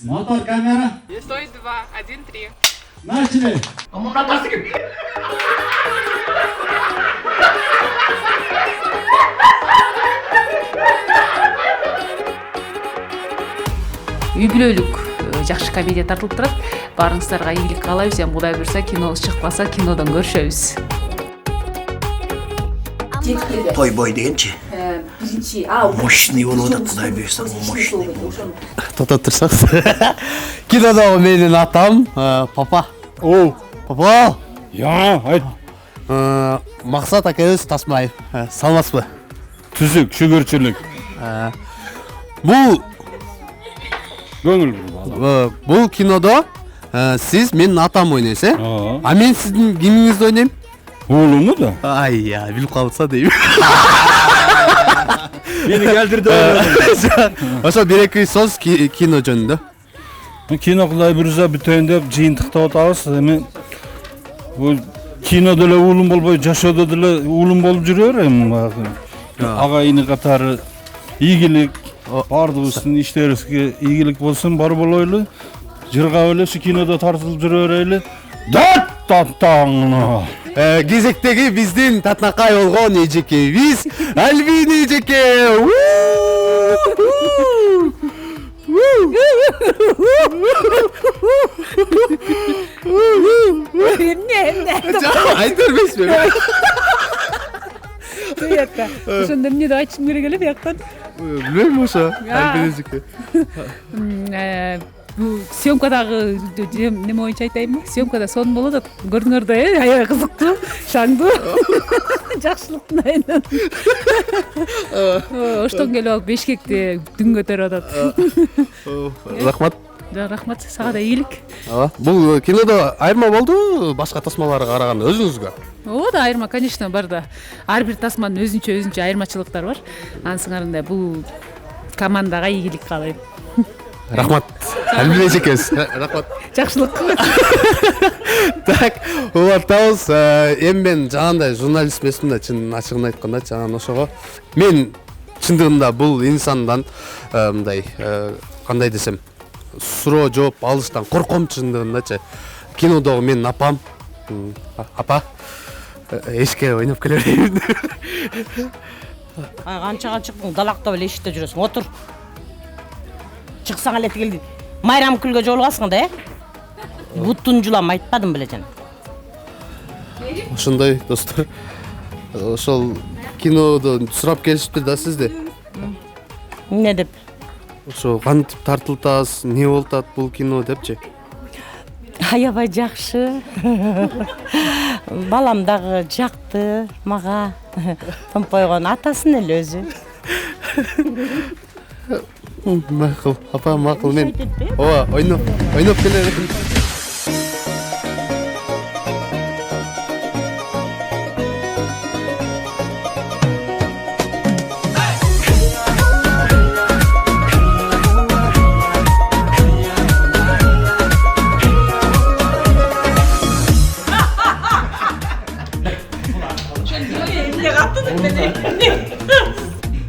Мотор, камера. Стой, 2, 1, 3. Начали. Үй бүлөлүк жакшы комедия тартылып турат. Баарыңыздарга ийгилик каалайбыз. Эми Кудай буйрса кинобуз чыкпаса кинодон көрүшөбүз. Той бой дегенчи. Биринчи, Мощный болуп атат, Кудай буйрса, мощный. Токтоп турсаңыз. Кинодогу менин атам, папа. Папа. Айт. Максат акебиз Тасмаев. Саламатсызбы? Түзүк, шүгүрчүлүк. Бул Көңүл бала. бул кинодо сиз менин атам ойнойсуз, А мен сиздин кимиңизди ойнойм? Уулуму да. Ай, я билип калса дейм. Мени келдирди. Ошо бир-эки сөз кино жөнүндө. Кино Кудай буйрса бүтөйүн деп жыйынтыктап атабыз. Эми бул кинодо эле уулум болбой, жашоодо деле уулум болуп жүрө берем. Агайыны катары ийгилик, баардыгыбыздын иштерибизге ийгилик болсун, бар болойлу. Жыргап эле ушу кинодо тартылып жүрө берели. Дат. Кезектеги биздин татнакай болгон эжекебиз Альбин эжеке. Айта бербейсизби? Ошондо эмне деп айтышым керек эле бияктан. Билбейм ошо. Альбин эжеке. Бул съемкадагы неме боюнча айтайынбы? Съемкада сонун болот атат. Көрдүңөр аябай кызыктуу, шаңдуу. Жакшылыктын айынан. Оштон келип алып Бешкекте дүң көтөрүп атат. Рахмат. Рахмат, сага да ийгилик. Бул кинодо айырма болду башка тасмаларга караганда өзүңүзгө? Да, айырма, конечно, бар да. Ар бир тасманын өзүнчө айырмачылыктары бар. Анын сыңарында бул командага ийгилик каалайм. Рахмат. Альбин эжекебиз. Рахмат. Жакшылык. Так, улантабыз. Эми мен жагандай журналист эмесмин да, чын ачыгын айтканда, жаган ошого. Мен чындыгында бул инсандан мындай кандай десем, суроо жооп алыштан корком чындыгындачы. Кинодогу менин апам, апа, эшикке ойноп келе берейин. Канчага чыктың, далактап эле эшикте жүрөсүң. Отур. Чыксаң эле тигил майрам күлгө жолугасың да, Буттун жулам айтпадым беле жана. Ошондой достор. Ошол кинодо сурап келишиптир да сизди. Эмне деп? Ошо кантип тартылтасыз, эмне болуп атат бул кино депчи. Аябай жакшы. Балам дагы жакты мага. Томпойгон атасын эле өзү. Макул, апа, макул мен. Ойноп келе берейин.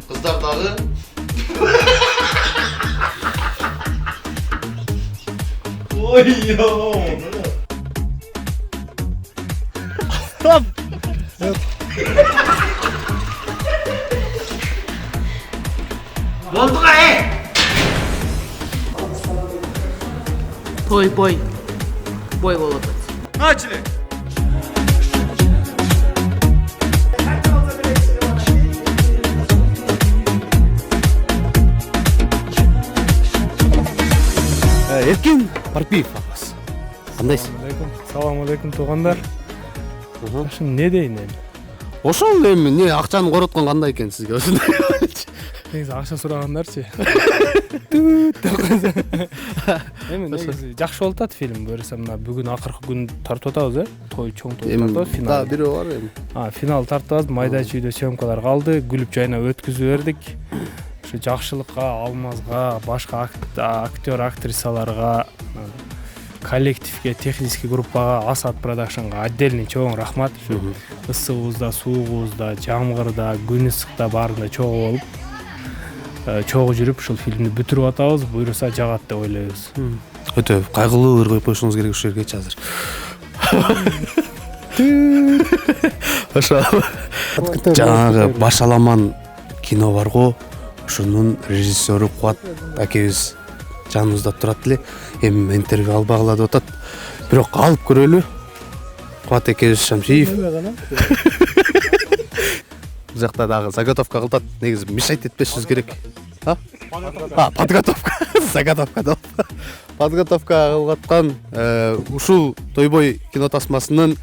Кыздар дагы Той бой болуп атат. Начали. Эркин Парпиев апасы. Кандайсыз? Салам алейкум туугандар. Ошо эмне дейин эми? Ошол эми эмне акчаны короткон кандай экен сизге ошондой? Негизи акча сурагандарчы. Эми негизи жакшы болуп атат фильм. Көрсөм мына бүгүн акыркы күн тартып атабыз, той чоң той тартып атабыз, финал. Да, бирөө бар эми. Финал тартып атабыз, майда чүйдө съемкалар калды, күлүп жайнап өткүзүп бердик. Ушу жакшылыкка, Алмазга, башка актер, актрисаларга, коллективге, технический группага, Асад продакшнга отдельный чоң рахмат. Ысыгыбызда, суугубузда, жамгырда, күн ысыкта баарында чогуу болуп чогуу жүрүп ушул фильмди бүтүрүп атабыз, буюрса жагат деп ойлойбуз. Өтө кайгылуу ыр коюп коюшуңуз керек ушул жерге азыр. Ошо жаңағы башаламан кино бар го, ошонун режиссеру Кубат акебиз жаныбызда турат эле. Эми интервью албагыла деп атат. Бирок алып көрөлү. Кубат акебиз Шамшиев. Бул жакта дагы заготовка кылат. Негизи мешать этпешибиз керек. Подготовка. Заготовка. Подготовка кылып аткан ушул Тойбой кино тасмасынын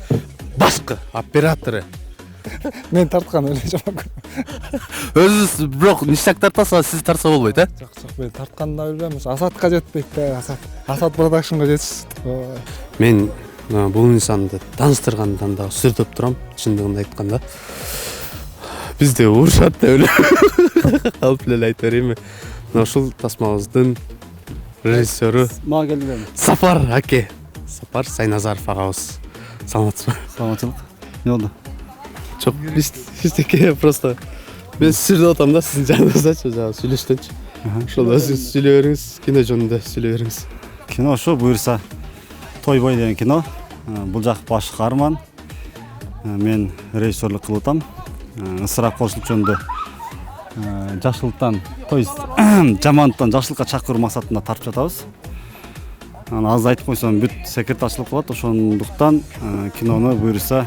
башкы оператору. Мен тарткан эле жаман. Өзүңүз бирок ништяк тартасыз, сиз тартса болбойт, а? Жок, мен тартканды да билбейм. Асатка жетпейт да, Асат продакшнга жетиш. Мен бул инсанды тааныштыргандан да сүрдөп турам, чындыгын айтканда. Бизде урушат деп эле алып эле айта берейинби. Ушул тасмабыздын режиссеру Мага келдим. Сапар аке. Сапар Сайназаров агабыз. Саламатсызбы? Саламатчылык. Не болду? Жок, эчтеке, просто мен сүрдөп атам да, сиздин жаныңыздачы, жаңы сүйлөштөнчү. Ошол өзүңүз сүйлөй бериңиз, кино жөнүндө сүйлөй бериңиз. Кино ошо буюрса Тойбой деген кино. Бул жак баш каарман. Мен режиссерлук кылып атам. Ысырап кошулуп жөнүндө жакшылыктан, то есть жамандыктан жакшылыкка чакыруу максатында тартып жатабыз. Аз айтып койсом бүт секретарчылык кылат, ошондуктан кинону буюрса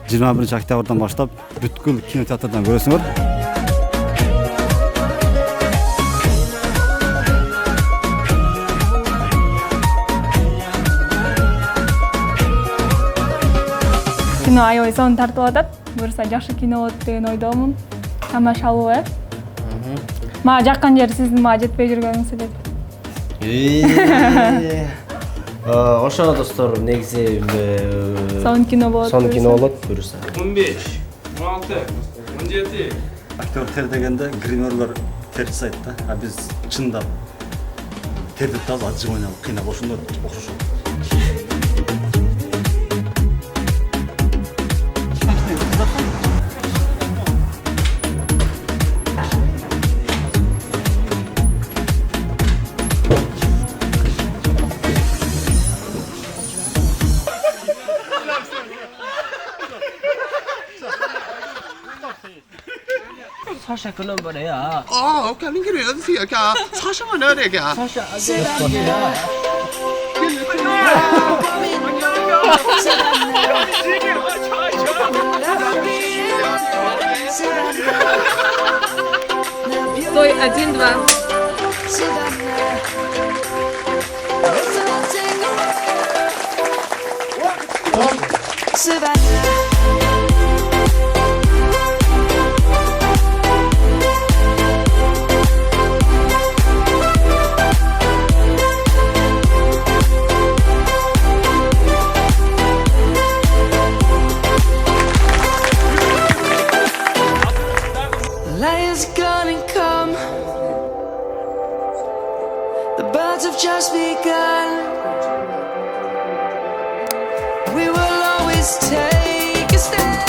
21 октябрдан баштап бүткүл кинотеатрдан көрөсүңөр. Кино аябай сонун тартып атат. Буюрса жакшы кино болот деген ойдомун. Тамашалуу, Мага жаккан жери сиздин мага жетпей жүргөнүңүз эле. Ошо достор, негизи Сонун кино болот. Сонун кино болот, буюрса. 15, 16, 17. Актер тер дегенде гримерлер тер жасайт да. А биз чындап терди таза отжиманиялык кыйнап ошондой окшошот. Sasha cái number đấy à? Ok, mình cái này gì kìa? Sasha mà nơi này kìa. Sasha Стой, 1-2. Lion's gonna come. The birds have just begun. We will always take a stand.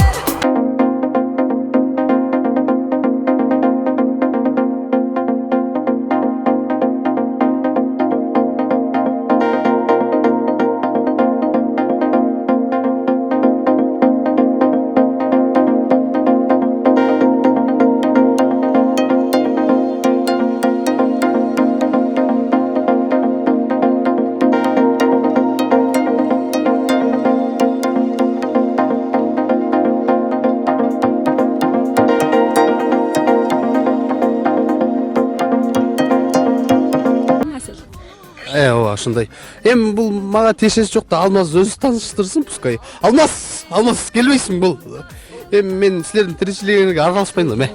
Ооба, ошондой. Эми бул мага тиешеси жок да, Алмаз өзү тааныштырсын пускай. Алмаз келбейсиң бул. Эми мен силердин тиричилигиңерге аралашпайм да,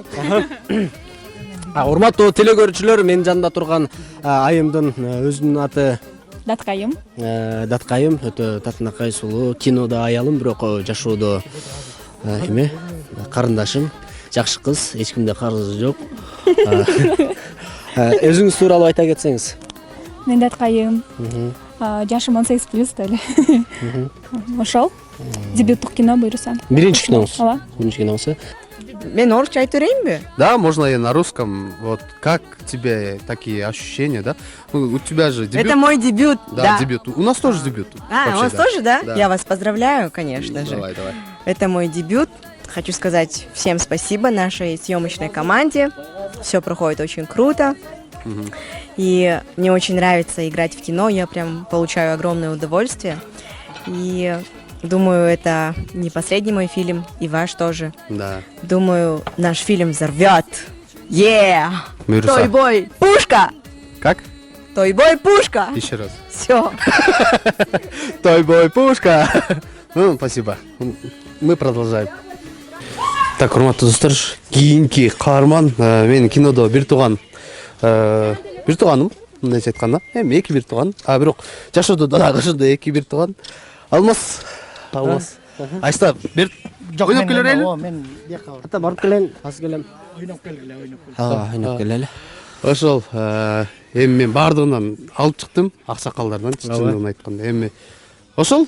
Урматтуу телекөрүүчүлөр, менин жанымда турган айымдын өзүнүн аты Даткайым. Даткайым, өтө татынакай сулуу, кинодо аялым, бирок жашоодо эме карындашым, жакшы кыз, эч кимде карызы жок. Өзүңүз тууралуу айта кетсеңиз. Мен Даткайым. Жашым 18+ деле. Ошол. Дебюттук кино буюрса. Биринчи киноңуз. Ооба. Биринчи киноңуз. Мен орысча айтып берейинби? Да, можно и на русском. Вот как тебе такие ощущения, да? Ну, у тебя же дебют. Это мой дебют. Да, дебют. У нас тоже дебют. У Вообще, вас да. тоже, да? Да. Я вас поздравляю, конечно же. Давай. Это мой дебют. Хочу сказать всем спасибо нашей съемочной команде. Все проходит очень круто. И мне очень нравится играть в кино. Я прям получаю огромное удовольствие. И думаю, это не последний мой фильм, и ваш тоже. Да. Думаю, наш фильм взорвет. Yeah! Мирса. Тойбой, пушка! Как? Тойбой, пушка! Еще раз. Все. Тойбой, пушка! Ну, спасибо. Мы продолжаем. Так, урматтуу достор, кийинки каарман менин кинодо бир тууганым, мындайча айтканда, эми эки бир тууган, а бирок жашоодо дагы ошондой эки бир тууган. Алмаз. Айста, бир ойноп келе берели? Мен бияка ата барып келейин, азыр келем. Ойноп келели. Ошол эми мен баардыгынан алып чыктым, аксакалдардан, чындыгын айтканда. Эми ошол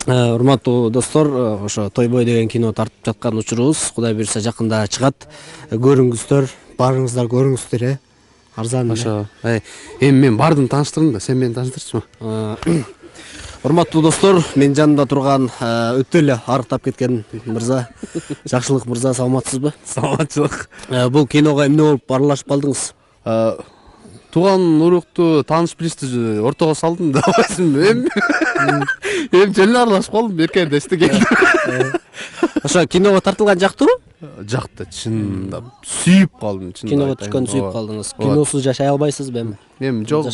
Урматтуу достор, ошо Тойбой деген кино тартып жаткан учурубуз Кудай буйрса жакында чыгат. Көрүңүздөр, барыңыздар көрүңүздөр, арзан. Ошо. Эми мен бардым тааныштырдым да, сен мени тааныштырчы. Урматтуу достор, мен жанымда турган өтө эле арыктап кеткен мырза, Жакшылык мырза, саламатсызбы? Саламатчылык. Бул киного эмне болуп аралашып калдыңыз? Туган урукту тааныш билишти ортого салдым да, эми жөн аралашып калдым, беркенде келди. Ошо киного тартылган жактыбы? Жакты, чындап сүйүп калдым, чындап. Киного түшкөн сүйүп калдыңыз. Киносуз жашай албайсызбы эми? Эми жок.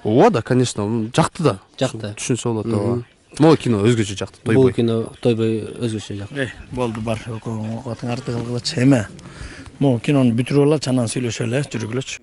Ооба да, конечно, жакты да. Жакты. Түшүнсө болот, ооба. Могу кино өзгөчө жакты, Тойбой. Бул кино Тойбой өзгөчө жакты. Болду бар, окугатың арты кылгылачы эме. Могу кинону бүтүрүп алачы, анан сүйлөшө эле, жүргүлөчү.